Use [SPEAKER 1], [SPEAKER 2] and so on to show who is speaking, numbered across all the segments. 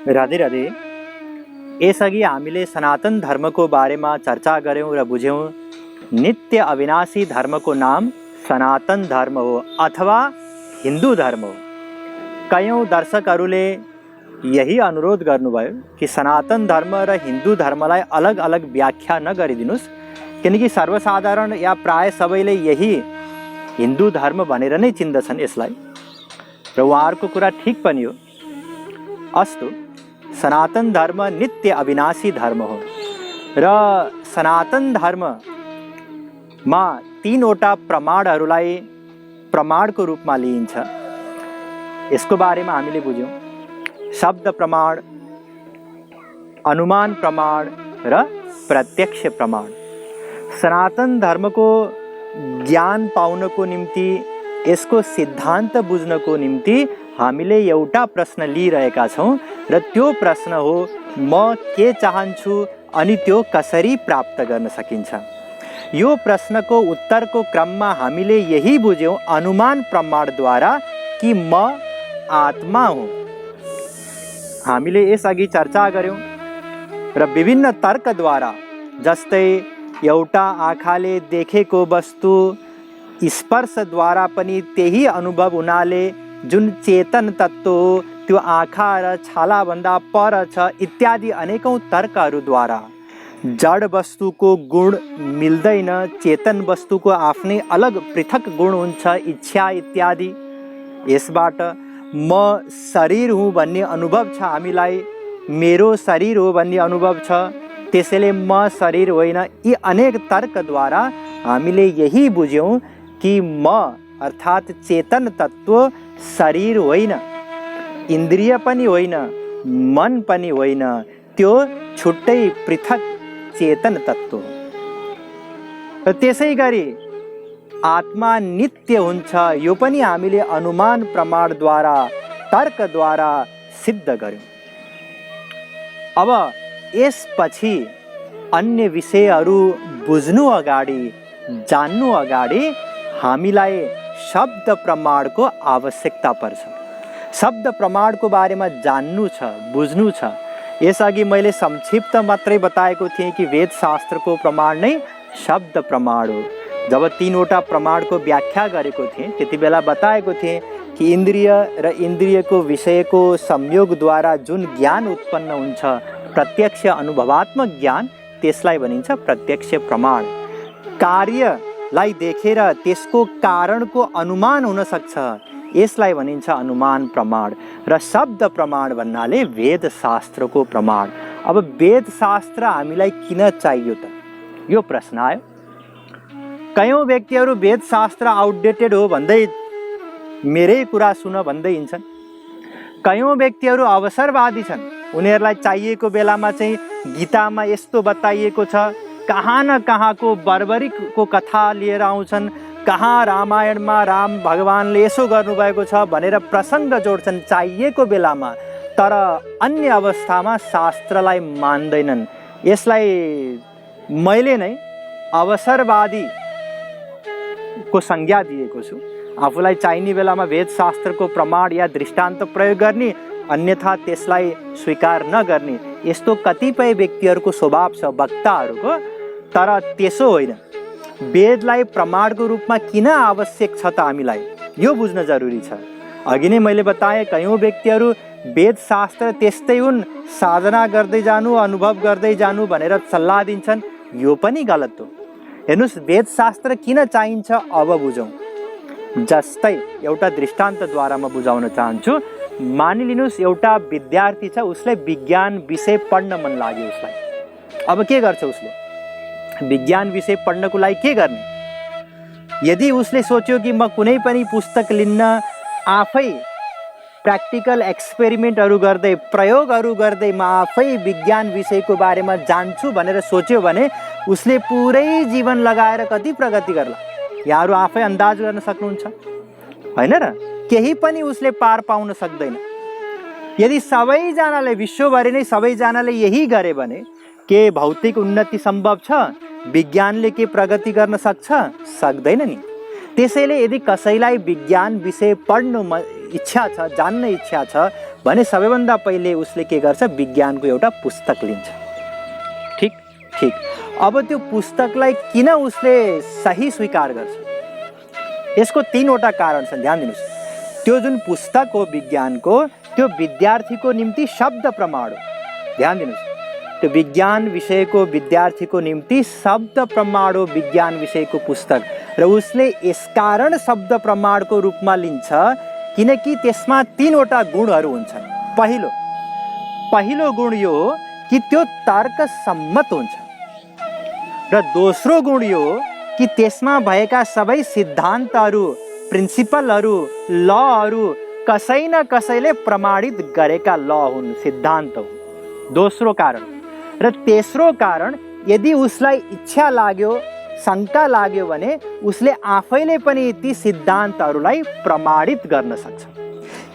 [SPEAKER 1] राधे राधे। यसअघि हामीले सनातन धर्मको बारेमा चर्चा गऱ्यौँ र बुझ्यौँ। नित्य अविनाशी धर्मको नाम सनातन धर्म हो अथवा हिन्दू धर्म हो। कयौँ दर्शकहरूले यही अनुरोध गर्नुभयो कि सनातन धर्म र हिन्दू धर्मलाई अलग अलग व्याख्या नगरिदिनुस्, किनकि सर्वसाधारण या प्राय सबैले यही हिन्दू धर्म भनेर नै चिन्दछन् यसलाई, र उहाँहरूको कुरा ठिक पनि हो। अस्तु, सनातन धर्म नित्य अविनाशी धर्म हो र सनातन धर्ममा तीनवटा प्रमाणहरूलाई प्रमाणको रूपमा लिइन्छ। यसको बारेमा हामीले बुझ्यौँ। शब्द प्रमाण, अनुमान प्रमाण र प्रत्यक्ष प्रमाण। सनातन धर्मको ज्ञान पाउनको निम्ति, यसको सिद्धान्त बुझ्नको निम्ति हामीले एउटा प्रश्न लिइरहेका छौँ र त्यो प्रश्न हो, म के चाहन्छु अनि त्यो कसरी प्राप्त गर्न सकिन्छ। यो प्रश्नको उत्तरको क्रममा हामीले यही बुझ्यौँ अनुमान प्रमाणद्वारा कि म आत्मा हुँ। हामीले यसअघि चर्चा गऱ्यौँ र विभिन्न तर्कद्वारा, जस्तै एउटा आँखाले देखेको वस्तु स्पर्शद्वारा पनि त्यही अनुभव हुनाले जुन चेतन तत्त्व हो त्यो आँखा र छालाभन्दा पर छ इत्यादि अनेकौँ तर्कहरूद्वारा जड वस्तुको गुण मिल्दैन, चेतन वस्तुको आफ्नै अलग पृथक गुण हुन्छ, इच्छा इत्यादि। यसबाट म शरीर हुँ भन्ने अनुभव छ हामीलाई, मेरो शरीर हो भन्ने अनुभव छ, त्यसैले म शरीर होइन। यी अनेक तर्कद्वारा हामीले यही बुझ्यौँ कि म अर्थात् चेतन तत्त्व शरीर होइन, इन्द्रिय पनि होइन, मन पनि होइन, त्यो छुट्टै पृथक चेतन तत्त्व हो। र त्यसै गरी आत्मा नित्य हुन्छ, यो पनि हामीले अनुमान प्रमाणद्वारा, तर्कद्वारा सिद्ध गर्यौँ। अब यसपछि अन्य विषयहरू बुझ्नु अगाडि, जान्नु अगाडि हामीलाई शब्द प्रमाणको आवश्यकता पर्छ। शब्द प्रमाणको बारेमा जान्नु छ, बुझ्नु छ। यसअघि मैले संक्षिप्त मात्रै बताएको थिएँ कि वेदशास्त्रको प्रमाण नै शब्द प्रमाण हो। जब तीनवटा प्रमाणको व्याख्या गरेको थिएँ त्यति बेला बताएको थिएँ कि इन्द्रिय र इन्द्रियको विषयको संयोगद्वारा जुन ज्ञान उत्पन्न हुन्छ, प्रत्यक्ष अनुभवात्मक ज्ञान, त्यसलाई भनिन्छ प्रत्यक्ष प्रमाण। कार्यलाई देखेर त्यसको कारणको अनुमान हुन सक्छ, यसलाई भनिन्छ अनुमान प्रमाण। र शब्द प्रमाण भन्नाले वेदशास्त्रको प्रमाण। अब वेदशास्त्र हामीलाई किन चाहियो त, यो प्रश्न आयो। कयौँ व्यक्तिहरू वेदशास्त्र आउटडेटेड हो भन्दै मेरै कुरा सुन भन्दै हिँड्छन्। कयौँ व्यक्तिहरू अवसरवादी छन्, उनीहरूलाई चाहिएको बेलामा चाहिँ गीतामा यस्तो बताइएको छ, कहाँ न कहाँको बर्बरीको कथा लिएर आउँछन्, कहाँ रामायणमा राम भगवानले यसो गर्नुभएको छ भनेर प्रसङ्ग जोड्छन् चाहिएको बेलामा, तर अन्य अवस्थामा शास्त्रलाई मान्दैनन्। यसलाई मैले नै अवसरवादी को संज्ञा दिएको छु। आफूलाई चाहिने बेलामा वेदशास्त्रको प्रमाण या दृष्टान्त प्रयोग गर्ने, अन्यथा त्यसलाई स्वीकार नगर्ने, यस्तो कतिपय व्यक्तिहरूको स्वभाव छ, वक्ताहरूको। तर त्यसो होइन। वेदलाई प्रमाणको रूपमा किन आवश्यक छ त हामीलाई, यो बुझ्न जरुरी छ। अघि नै मैले बताएँ कयौँ व्यक्तिहरू वेदशास्त्र त्यस्तै हुन्, साधना गर्दै जानु, अनुभव गर्दै जानु भनेर सल्लाह दिन्छन्, यो पनि गलत हो। हेर्नुहोस्, वेदशास्त्र किन चाहिन्छ अब बुझौँ। जस्तै एउटा दृष्टान्तद्वारा म बुझाउन चाहन्छु। मानिलिनुहोस् एउटा विद्यार्थी छ, उसलाई विज्ञान विषय पढ्न मन लाग्यो उसलाई। अब के गर्छ उसले? विज्ञान विषय पढ्नको लागि के गर्ने? यदि उसले सोच्यो कि म कुनै पनि पुस्तक लिन्न, आफै प्र्याक्टिकल एक्सपेरिमेन्टहरू गर्दै, प्रयोगहरू गर्दै म आफै विज्ञान विषयको बारेमा जान्छु भनेर सोच्यो भने उसले पुरै जीवन लगाएर कति प्रगति गर्ला? यहाँहरू आफै अन्दाज गर्न सक्नुहुन्छ, होइन र? केही पनि उसले पार पाउन सक्दैन। यदि सबैजनाले, विश्वभरि नै सबैजनाले यही गरे भने के भौतिक उन्नति सम्भव छ? विज्ञानले के प्रगति गर्न सक्छ? सक्दैन नि। त्यसैले यदि कसैलाई विज्ञान विषय पढ्नु इच्छा छ, जान्ने इच्छा छ भने सबैभन्दा पहिले उसले के गर्छ, विज्ञानको एउटा पुस्तक लिन्छ। ठिक ठिक। अब त्यो पुस्तकलाई किन उसले सही स्वीकार गर्छ, यसको तीनवटा कारण छन्, ध्यान दिनुहोस्। त्यो जुन पुस्तक हो विज्ञानको, त्यो विद्यार्थीको निम्ति शब्द प्रमाण हो। ध्यान दिनुहोस्, त्यो विज्ञान विषयको विद्यार्थीको निम्ति शब्द प्रमाण हो विज्ञान विषयको पुस्तक, र उसले यसकारण शब्द प्रमाणको रूपमा लिन्छ किनकि त्यसमा तीनवटा गुणहरू हुन्छन्। पहिलो गुण यो हो कि त्यो तर्कसम्मत हुन्छ, र दोस्रो गुण यो हो कि त्यसमा भएका सबै सिद्धान्तहरू, प्रिन्सिपलहरू, लहरू कसै न कसैले प्रमाणित गरेका ल हुन्, सिद्धान्त हुन्। दोस्रो कारण। र तेस्रो कारण, यदि उसलाई इच्छा लाग्यो, शङ्का लाग्यो भने उसले आफैले पनि ती सिद्धान्तहरूलाई प्रमाणित गर्न सक्छ।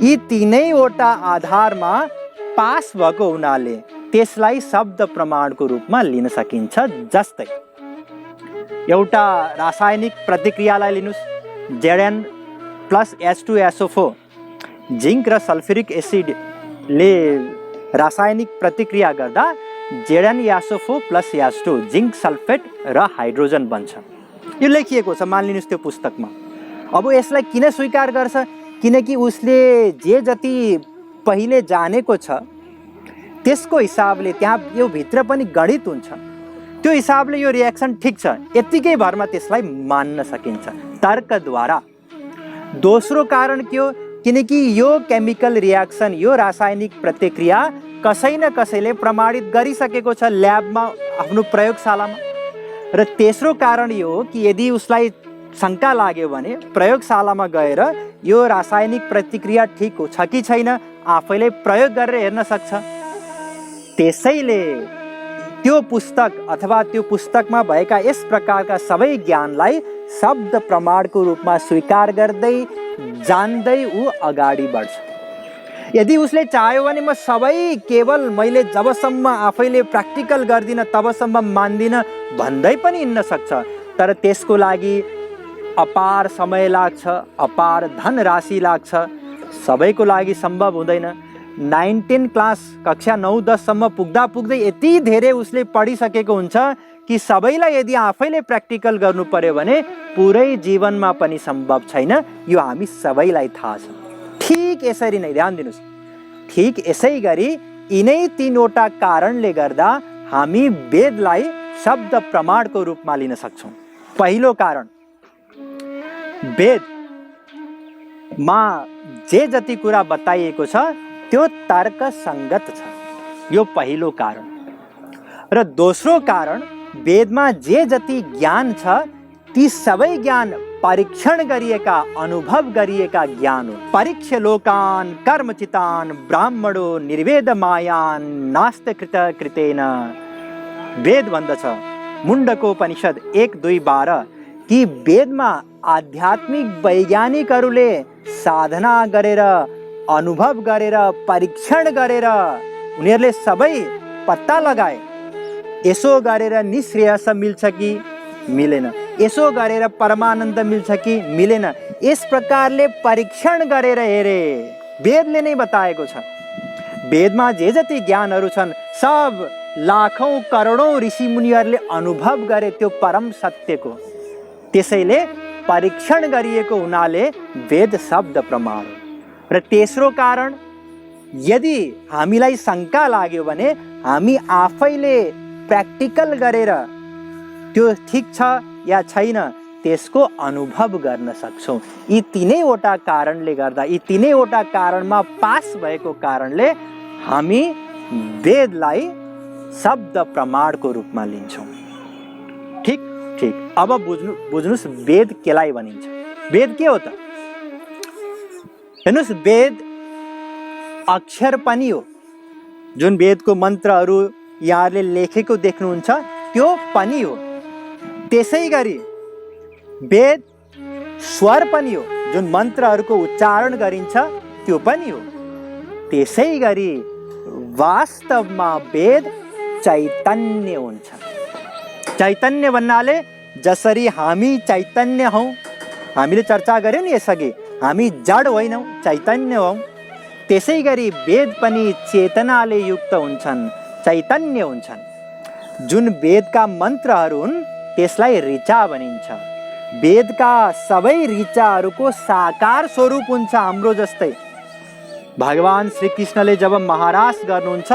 [SPEAKER 1] यी तीनैवटा आधारमा पास भएको हुनाले त्यसलाई शब्द प्रमाणको रूपमा लिन सकिन्छ। जस्तै एउटा रासायनिक प्रतिक्रियालाई लिनुस्, Zn प्लस H2SO4, जिङ्क र सल्फ्युरिक एसिडले रासायनिक प्रतिक्रिया गर्दा ZnSO4 plus H2, zinc sulphate र हाइड्रोजन बन्छ। यो लेखिएको छ, मानिलिनुहोस् त्यो पुस्तकमा। अब यसलाई किन स्वीकार गर्छ, किनकि उसले जे जति पहिले जानेको छ त्यसको हिसाबले त्यहाँ यो भित्र पनि गणित हुन्छ, त्यो हिसाबले यो रिएक्सन ठिक छ, यत्तिकै भरमा त्यसलाई मान्न सकिन्छ तर्कद्वारा। दोस्रो कारण के हो, किनकि यो केमिकल रिएक्सन, यो रासायनिक प्रतिक्रिया कसै न कसैले प्रमाणित गरिसकेको छ ल्याबमा, आफ्नो प्रयोगशालामा। र तेस्रो कारण यो हो कि यदि उसलाई शङ्का लाग्यो भने प्रयोगशालामा गएर यो रासायनिक प्रतिक्रिया ठिक हो छ कि छैन आफैले प्रयोग गरेर हेर्न सक्छ। त्यसैले त्यो पुस्तक अथवा त्यो पुस्तकमा भएका यस प्रकारका सबै ज्ञानलाई शब्द प्रमाणको रूपमा स्वीकार गर्दै जान्दै ऊ अगाडि बढ्छ। यदि उसले चाह्यो भने म सबै केवल मैले जबसम्म आफैले प्र्याक्टिकल गर्दिनँ तबसम्म मान्दिनँ भन्दै पनि हिँड्न सक्छ, तर त्यसको लागि अपार समय लाग्छ, अपार धनराशि लाग्छ, सबैको लागि सम्भव हुँदैन। 19 क्लास कक्षा 9-10सम्म पुग्दा पुग्दै यति धेरै उसले पढिसकेको हुन्छ कि सबैलाई यदि आफैले प्र्याक्टिकल गर्नु पर्यो भने पुरै जीवनमा पनि सम्भव छैन, यो हामी सबैलाई थाहा छ। ठिक यसरी नै, ध्यान दिनुहोस्, ठिक यसै गरी यिनै तीनवटा कारणले गर्दा हामी वेदलाई शब्द प्रमाणको रूपमा लिन सक्छौँ। पहिलो कारण, वेदमा जे जति कुरा बताइएको छ त्यो तर्कसङ्गत छ, यो पहिलो कारण। र दोस्रो कारण, वेदमा जे जति ज्ञान छ ती सबै ज्ञान परीक्षण गरिएका, अनुभव गरिएका ज्ञान हो। परीक्ष्य लोकान् कर्मचितान् ब्राह्मणो निर्वेद मायान् नास्ति कृत कृतेन। वेद भन्दछ, मुण्डकोपनिषद 1:2-12 कि वेदमा आध्यात्मिक वैज्ञानिकहरूले साधना गरेर, अनुभव गरेर, परीक्षण गरेर उनीहरूले सबै पत्ता लगाए, यसो गरेर निश्रेयस मिल्छ कि मिलेन, यसो गरेर परमानन्द मिल्छ कि मिलेन, यस प्रकारले परीक्षण गरेर हेरे। वेदले नै बताएको छ। वेदमा जे जति ज्ञानहरू छन् सब लाखौं करोडौं ऋषिमुनिहरूले अनुभव गरे त्यो परम सत्यको। त्यसैले परीक्षण गरिएको हुनाले वेद शब्द प्रमाण हो। र तेस्रो कारण, यदि हामीलाई शङ्का लाग्यो भने हामी आफैले प्र्याक्टिकल गरेर त्यो ठिक छ या छैन त्यसको अनुभव गर्न सक्छौँ। यी तीनैवटा कारणले गर्दा, यी तीनैवटा कारणमा पास भएको कारणले हामी वेदलाई शब्द प्रमाणको रूपमा लिन्छौँ। ठिक ठिक। अब बुझ्नुस् वेद केलाई भनिन्छ। वेद के हो त? हेर्नुस्, वेद अक्षर पनि हो। जुन वेदको मन्त्रहरू यहाँहरूले लेखेको देख्नुहुन्छ त्यो पनि हो। त्यसै गरी वेद स्वर पनि हो, जुन मन्त्रहरूको उच्चारण गरिन्छ त्यो पनि हो। त्यसै गरी वास्तवमा वेद चैतन्य हुन्छ। चैतन्य भन्नाले जसरी हामी चैतन्य हौँ, हामीले चर्चा गर्यौँ नि यसअघि, हामी जड होइनौँ, चैतन्य हौँ। त्यसै गरी वेद पनि चेतनाले युक्त हुन्छन्, चैतन्य हुन्छन्। जुन वेदका मन्त्रहरू हुन् त्यसलाई ऋचा भनिन्छ। वेदका सबै ऋचाहरूको साकार स्वरूप हुन्छ हाम्रो जस्तै। भगवान श्रीकृष्णले जब महाराज गर्नुहुन्छ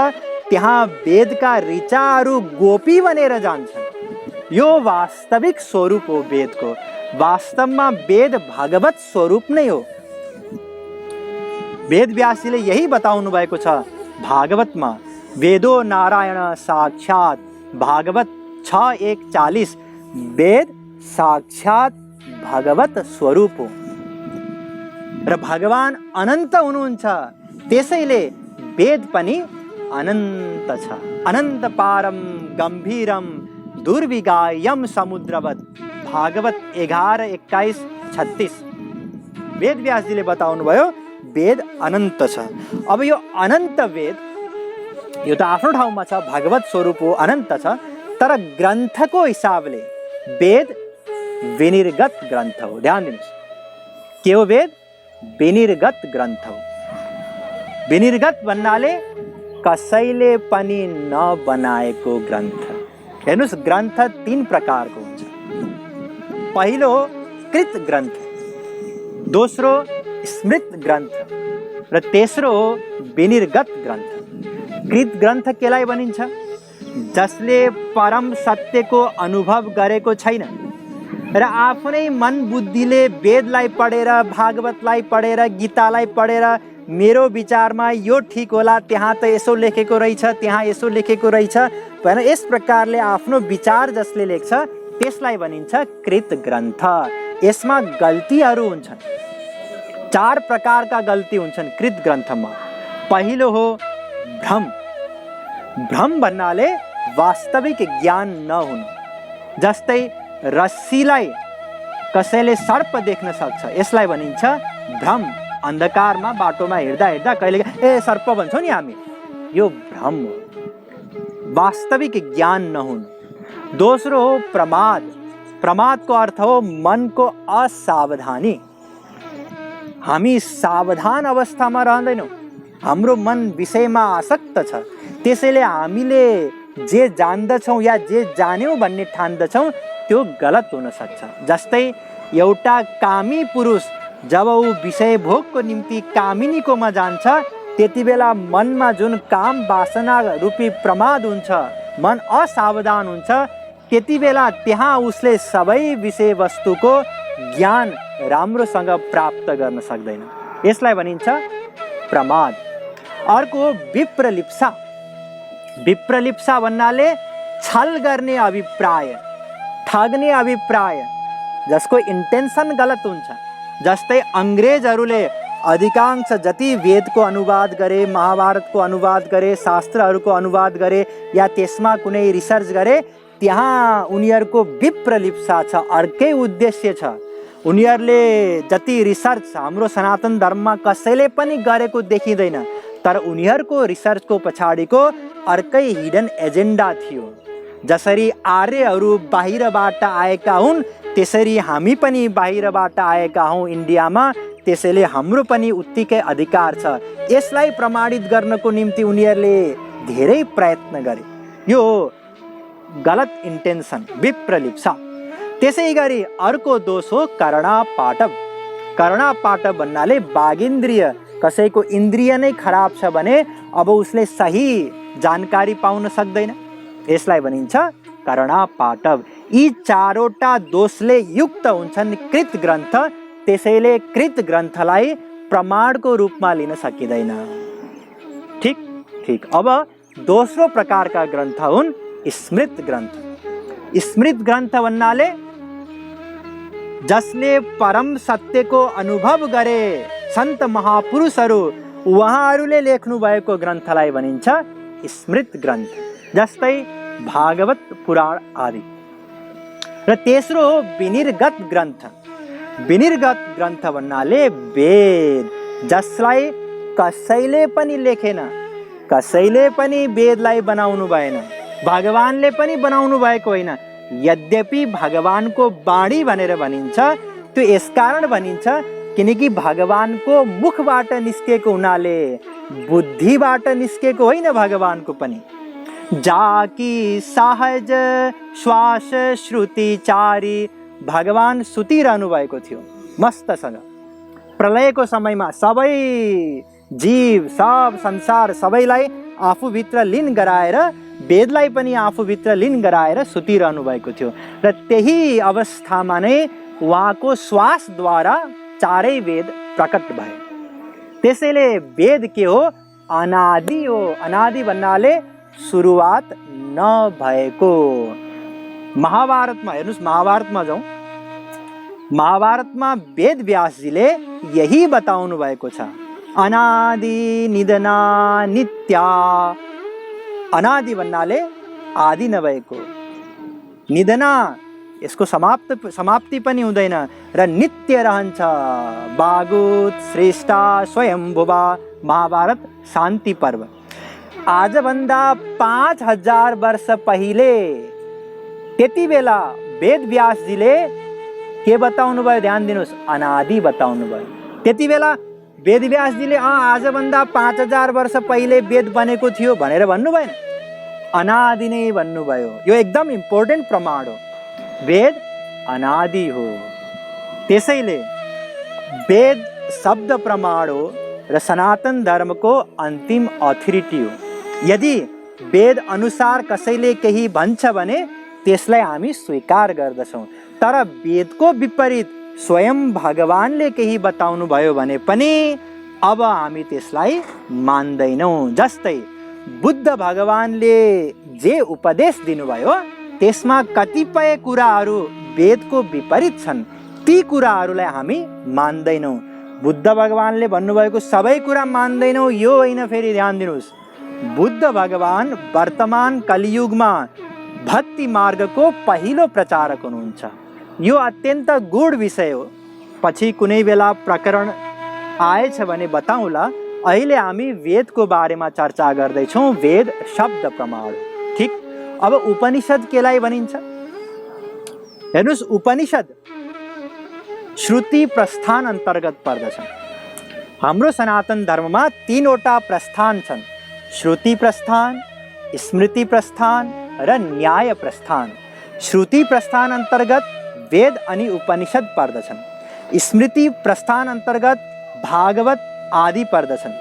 [SPEAKER 1] त्यहाँ वेदका ऋचाहरू गोपी बनेर जान्छन्। यो वास्तविक स्वरूप हो वेदको। वास्तवमा वेद भगवत स्वरूप नै हो। वेद व्यासजीले यही बताउनु भएको छ भागवतमा। वेदो नारायण साक्षात, भागवत 6:1-40। वेद साक्षात भगवत स्वरूप हो र भगवान अनन्त हुनुहुन्छ, त्यसैले वेद पनि अनन्त छ। अनन्त पारम गम्भीरम दुर्विगायम समुद्रवत, भागवत 11:21-36। वेद व्यासजीले बताउनु भयो वेद अनन्त छ। अब यो अनन्त वेद यो त आफ्नो ठाउँमा छ, भगवत स्वरूप हो, अनन्त छ। तर ग्रन्थको हिसाबले वेद विनिर्गत ग्रन्थ हो। ध्यान दिनुहोस्, के हो वेद? विनिर्गत ग्रन्थ हो। विनिर्गत भन्नाले कसैले पनि नबनाएको ग्रन्थ। हेर्नुहोस्, ग्रन्थ 3 प्रकारको हुन्छ। पहिलो कृत ग्रन्थ, दोस्रो स्मृत ग्रन्थ र तेस्रो विनिर्गत ग्रन्थ। कृत ग्रन्थ केलाई भनिन्छ? जसले परम सत्यको अनुभव गरेको छैन र आफ्नै मन बुद्धिले वेदलाई पढेर, भागवतलाई पढेर, गीतालाई पढेर मेरो विचारमा यो ठिक होला, त्यहाँ त यसो लेखेको रहेछ, त्यहाँ यसो लेखेको रहेछ भनेर यस प्रकारले आफ्नो विचार जसले लेख्छ त्यसलाई भनिन्छ कृत ग्रन्थ। यसमा गल्तीहरू हुन्छन्। 4 प्रकारका गल्ती हुन्छन् कृत ग्रन्थमा। पहिलो हो भ्रम। भ्रम भन्नाले वास्तविक ज्ञान नहुनु। जस्तै रस्सीलाई कसैले सर्प देख्न सक्छ, यसलाई भनिन्छ भ्रम। अन्धकारमा बाटोमा हिँड्दा हिँड्दा कहिले ए सर्प भन्छौँ नि हामी, यो भ्रम हो, वास्तविक ज्ञान नहुनु। दोस्रो हो प्रमाद। प्रमादको अर्थ हो मनको असावधानी। हामी सावधान अवस्थामा रहँदैनौँ, हाम्रो मन विषयमा आसक्त छ। त्यसैले हामीले जे जान्दछौँ या जे जान्यौँ भन्ने ठान्दछौँ त्यो गलत हुन सक्छ। जस्तै एउटा कामी पुरुष जब ऊ विषय भोगको निम्ति कामिनीकोमा जान्छ त्यति बेला मनमा जुन काम वासना रूपी प्रमाद हुन्छ, मन असावधान हुन्छ, त्यति बेला त्यहाँ उसले सबै विषय वस्तुको ज्ञान राम्रोसँग प्राप्त गर्न सक्दैन। यसलाई भनिन्छ प्रमाद। अर्को विप्रलिप्सा। विप्रलिप्सा भन्नाले छल गर्ने अभिप्राय, ठग्ने अभिप्राय, जसको इन्टेन्सन गलत हुन्छ। जस्तै अङ्ग्रेजहरूले अधिकांश जति वेदको अनुवाद गरे, महाभारतको अनुवाद गरे, शास्त्रहरूको अनुवाद गरे या त्यसमा कुनै रिसर्च गरे, त्यहाँ उनीहरूको विप्रलिप्सा छ, अर्कै उद्देश्य छ। उनीहरूले जति रिसर्च हाम्रो सनातन धर्ममा कसैले पनि गरेको देखिँदैन, तर उनीहरूको रिसर्चको पछाडिको अर्कै हिडन एजेन्डा थियो। जसरी आर्यहरू बाहिरबाट आएका हुन् त्यसरी हामी पनि बाहिरबाट आएका हौँ इन्डियामा, त्यसैले हाम्रो पनि उत्तिकै अधिकार छ। यसलाई प्रमाणित गर्नको निम्ति उनीहरूले धेरै प्रयत्न गरे। यो गलत इन्टेन्सन, विप्रलिप्सा। त्यसै गरी अर्को दोष हो कर्णापाटव। कर्णापाटव भन्नाले बाघेन्द्रिय। कसैको इन्द्रिय नै खराब छ भने अब उसले सही जानकारी पाउन सक्दैन, यसलाई भनिन्छ कर्णापाटव। यी 4वटा दोषले युक्त हुन्छन् कृत ग्रन्थ। त्यसैले कृत ग्रन्थलाई प्रमाणको रूपमा लिन सकिँदैन। ठीक। अब दोस्रो प्रकारका ग्रन्थ हुन् स्मृत ग्रन्थ। स्मृत ग्रन्थ भन्नाले जसले परम सत्यको अनुभव गरे सन्त महापुरुषहरू, उहाँहरूले लेख्नु भएको ग्रन्थलाई भनिन्छ स्मृत ग्रन्थ। जस्तै भागवत पुराण आदि। र तेस्रो हो विनिर्गत ग्रन्थ। विनिर्गत ग्रन्थ भन्नाले वेद जसलाई कसैले पनि लेखेन, कसैले पनि वेदलाई बनाउनु भएन, भगवानले पनि बनाउनु भएको होइन। यद्यपि भगवानको वाणी भनेर भनिन्छ, त्यो यसकारण भनिन्छ किनकि भगवानको मुखबाट निस्केको हुनाले बुद्धिबाट निस्केको होइन भगवानको पनि। जाकी सहज श्वास श्रुति चारी, भगवान सुतिरहनु भएको थियो मस्तसँग। प्रलयको समयमा सबै जीव सब संसार सबैलाई आफूभित्र लीन गराएर, वेदलाई पनि आफूभित्र लीन गराएर सुतिरहनु भएको थियो। र त्यही अवस्थामा नै उहाँको श्वासद्वारा चारै वेद प्रकट भए। त्यसैले वेद के हो? अनादि हो। अनादि भन्नाले सुरुवात नभएको। महाभारतमा हेर्नुस्, महाभारतमा जाउँ, महाभारतमा वेद व्यासजीले यही बताउनु भएको छ। अनादि निधना नित्या। अनादि भन्नाले आदि नभएको, निधना यसको समाप्ति पनि हुँदैन र नित्य रहन्छ। बागुत श्रेष्ठा स्वयम्भुवा। महाभारत शान्ति पर्व। आजभन्दा 5000 वर्ष पहिले त्यति बेला वेद व्यासजीले के बताउनु भयो? ध्यान दिनुहोस्, अनादि बताउनु भयो। त्यति बेला वेद व्यासजीले आजभन्दा 5000 वर्ष पहिले वेद बनेको थियो भनेर भन्नु भएन, अनादि नै भन्नुभयो। यो एकदम इम्पोर्टेन्ट प्रमाण हो। वेद अनादि हो। त्यसैले वेद शब्द प्रमाण हो र सनातन धर्मको अन्तिम अथोरिटी हो। यदि वेद अनुसार कसैले केही भन्छ भने त्यसलाई हामी स्वीकार गर्दछौँ। तर वेदको विपरीत स्वयं भगवानले केही बताउनु भयो भने पनि अब हामी त्यसलाई मान्दैनौँ। जस्तै बुद्ध भगवानले जे उपदेश दिनुभयो त्यसमा कतिपय कुराहरू वेदको विपरीत छन्। ती कुराहरूलाई हामी मान्दैनौँ। बुद्ध भगवानले भन्नुभएको सबै कुरा मान्दैनौँ यो होइन। फेरि ध्यान दिनुहोस्, बुद्ध भगवान वर्तमान कलियुगमा भक्ति मार्गको पहिलो प्रचारक हुनुहुन्छ। यो अत्यन्त गूढ विषय हो। पछि कुनै बेला प्रकरण आएछ भने बताउँला। अहिले हामी वेदको बारेमा चर्चा गर्दैछौँ। वेद शब्द प्रमाण हो। ठिक। अब उपनिषद केलाई भनिन्छ? हेर्नुहोस्, उपनिषद श्रुति प्रस्थान अन्तर्गत पर्दछन्। हाम्रो सनातन धर्ममा 3वटा प्रस्थान छन्: श्रुति प्रस्थान, स्मृति प्रस्थान र न्याय प्रस्थान। श्रुति प्रस्थान अन्तर्गत वेद अनि उपनिषद पर्दछन्। स्मृति प्रस्थान अन्तर्गत भागवत आदि पर्दछन्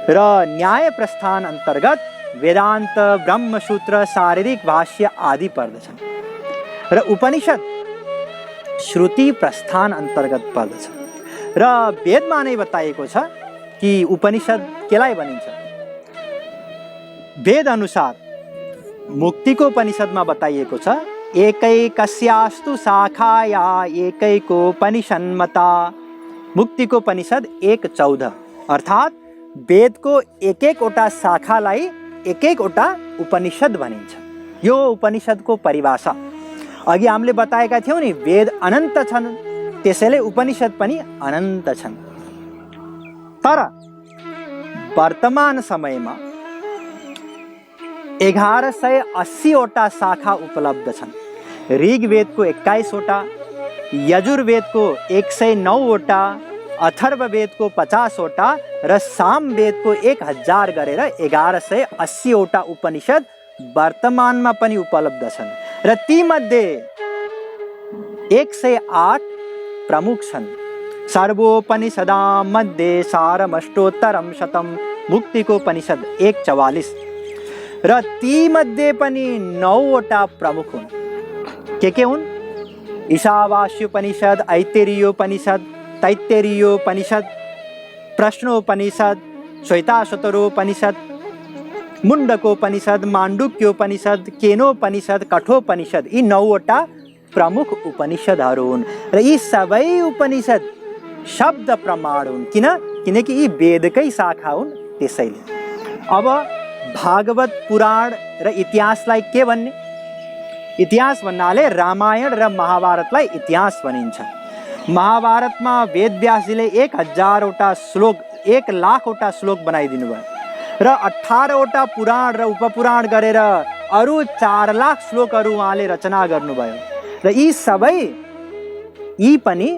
[SPEAKER 1] र न्याय प्रस्थान अन्तर्गत वेदान्त, ब्रह्मसूत्र, शारीरिक भाष्य आदि पर्दछन्। र उपनिषद श्रुति प्रस्थान अन्तर्गत पर्दछ। र वेदमा नै बताइएको छ कि उपनिषद केलाई भनिन्छ। वेद अनुसार मुक्तिको उपनिषदमा बताइएको छ, एकैकस्यास्तु शाखाया एकैकोपनिषन्मता। मुक्तिको उपनिषद 1:14 अर्थात् वेदको एक एकवटा शाखालाई एक एकवटा उपनिषद भनिन्छ। यो उपनिषदको परिभाषा। अघि हामीले बताएका थियौँ नि, वेद अनन्त छन्, त्यसैले उपनिषद पनि अनन्त छन्। तर वर्तमान समयमा 1180वटा शाखा उपलब्ध छन्। ऋग्वेदको 21वटा, यजुर्वेदको 109वटा, अथर्ववेदको 50वटा र सामवेदको 1000 गरेर 1180वटा उपनिषद वर्तमानमा पनि उपलब्ध छन्। र तीमध्ये 108 प्रमुख छन्। सर्वोपनिषदां मध्ये सारमष्टोत्तरं शतं। मुक्तिको उपनिषद 1:44 र तीमध्ये पनि 9वटा प्रमुख हुन्। के हुन्? ईशावास्योपनिषद, ऐत्तरेयोपनिषद, तैत्तरीयोपनिषद, प्रश्नोपनिषद, श्वेताश्वतरोपनिषद, मुण्डकोपनिषद, माण्डुक्योपनिषद, केनोपनिषद, कठोपनिषद। यी 9वटा प्रमुख उपनिषदहरू हुन् र यी सबै उपनिषद शब्द प्रमाण हुन्। किनकि यी वेदकै शाखा हुन्। त्यसैले अब भागवत पुराण र इतिहासलाई के भन्ने? इतिहास भन्नाले रामायण र महाभारतलाई इतिहास भनिन्छ। महाभारतमा वेदव्यासजीले 1000वटा श्लोक, 1,00,000वटा श्लोक बनाइदिनु भयो र 18वटा पुराण र उपपुराण गरेर अरू 4,00,000 श्लोकहरू उहाँले रचना गर्नुभयो। र यी पनि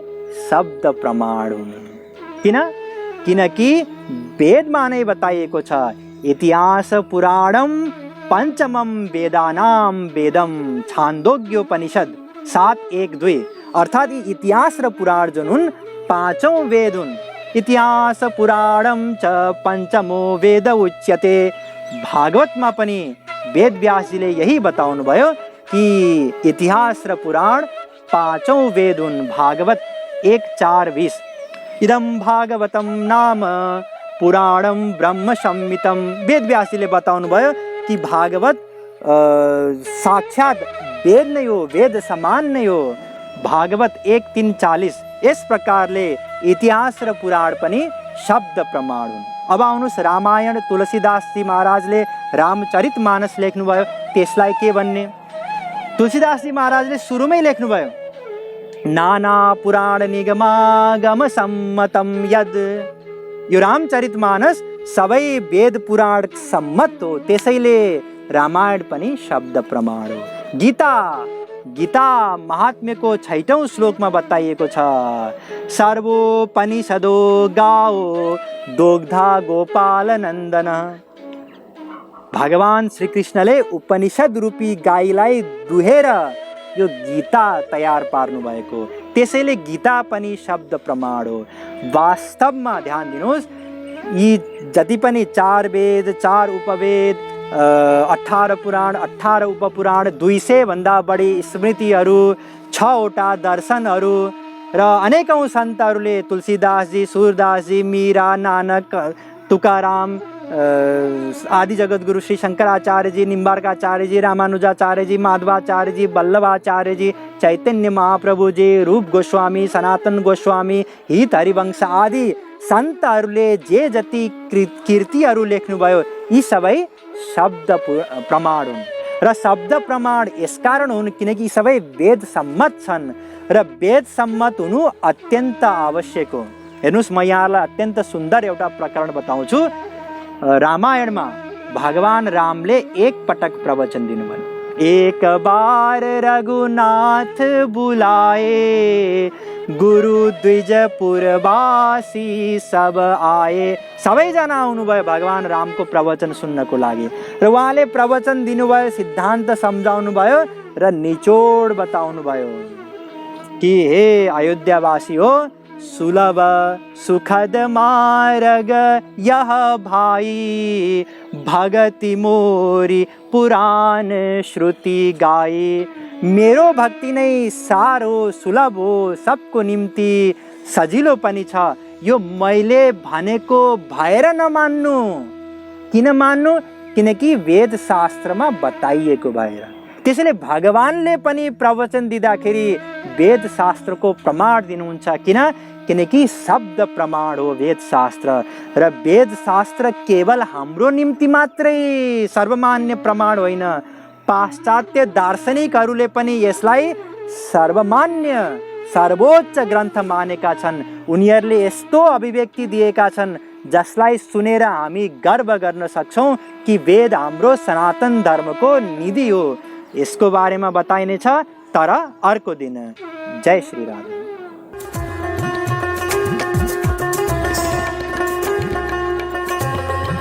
[SPEAKER 1] शब्द प्रमाण हुन्। किनकि वेदमा नै बताइएको छ, इतिहास पुराणम पञ्चमम वेदानाम वेदम छान्दोग्योपनिषद 7:1-2। अर्थात् यी इतिहास र पुराण जुन हुन् पाँचौं वेद हुन्। इतिहास पुराणम च पञ्चमो वेद उच्यते। भागवतमा पनि वेद व्यासजीले यही बताउनु भयो कि इतिहास र पुराण पाँचौं वेद हुन्। भागवत 1:4-20। इदं भागवतम नाम पुराणम ब्रह्म संहितम। वेद व्यासजीले बताउनु भयो कि भागवत साक्षात वेद नै हो, वेद समान नै हो। भागवत 1:3-40। यस प्रकारले इतिहास र पुराण पनि शब्द प्रमाण हुन्। अब आउनुहोस् रामायण। तुलसीदासजी महाराजले रामचरितमानस लेख्नुभयो, त्यसलाई के भन्ने? तुलसीदासजी महाराजले सुरुमै लेख्नुभयो, नाना पुराण निगमागम सम्मतम यद। यो रामचरितमानस सबै वेद पुराण सम्मत हो, त्यसैले रामायण पनि शब्द प्रमाण हो। गीता महात्म्यको 6औं श्लोकमा बताइएको छ, सर्वोपनिषदो गाओ दोग्धा गोपाल नन्दन। भगवान श्री कृष्णले उपनिषद रूपी गाईलाई दुहेर यो गीता तयार पार्नु भएको, त्यसैले गीता पनि शब्द प्रमाण हो। वास्तवमा ध्यान दिनुहोस्, यी जति पनि 4 वेद, 4 उपवेद, 18 पुराण, 18 उपपुराण, 200 भन्दा बढी स्मृतिहरू, 6वटा दर्शनहरू र अनेकौं सन्तहरूले, तुलसीदासजी, सूरदासजी, मीरा, नानक, तुकाराम आदि जगतगुरु श्री शंकराचार्यजी, निम्बार्काचार्यजी, रामानुजाचार्यजी, माधवाचार्यजी, वल्लभाचार्यजी, चैतन्य महाप्रभुजी, रूप गोस्वामी, सनातन गोस्वामी, हित हरिवंश आदि सन्तहरूले जे जति कीर्तिहरू लेख्नुभयो, यी सबै शब्द प्रमाण हुन्। र शब्द प्रमाण यसकारण हुन् किनकि यी सबै वेद सम्मत छन् र वेद सम्मत हुनु अत्यन्त आवश्यक हो। हेर्नुहोस्, म यहाँलाई अत्यन्त सुन्दर एउटा प्रकरण बताउँछु। रामायणमा भगवान रामले एक पटक प्रवचन दिनुभयो, एक बार रघुनाथ बुलाए गुरु द्विजपुरवासी सब आए। सबैजना आउनुभयो भगवान रामको प्रवचन सुन्नको लागि र उहाँले प्रवचन दिनुभयो, सिद्धान्त सम्झाउनु भयो र निचोड बताउनु भयो कि हे अयोध्यावासी हो, सुलभ सुखद मार्ग यह भाई, भगति मोरी पुराण श्रुति गाई। मेरो भक्ति नै सारो सुलभ हो, सबको निम्ति सजिलो पनि छ। यो मैले भनेको भएर नमान्नु। किन मान्नु? किनकि वेद शास्त्रमा बताइएको भएर। त्यसैले भगवानले पनि प्रवचन दिँदाखेरि वेद शास्त्रको प्रमाण दिनुहुन्छ। किनकि शब्द प्रमाण हो वेद शास्त्र, र वेद शास्त्र केवल हाम्रो निम्ति मात्रै सर्वमान्य प्रमाण होइन। पाश्चात्य दार्शनिकहरूले पनि यसलाई सर्वमान्य सर्वोच्च ग्रन्थ मानेका छन्। उनीहरूले यस्तो अभिव्यक्ति दिएका छन् जसलाई सुनेर हामी गर्व गर्न सक्छौँ कि वेद हाम्रो सनातन धर्मको निधि हो। यसको बारेमा बताइनेछ तर अर्को दिन। जय श्री राम।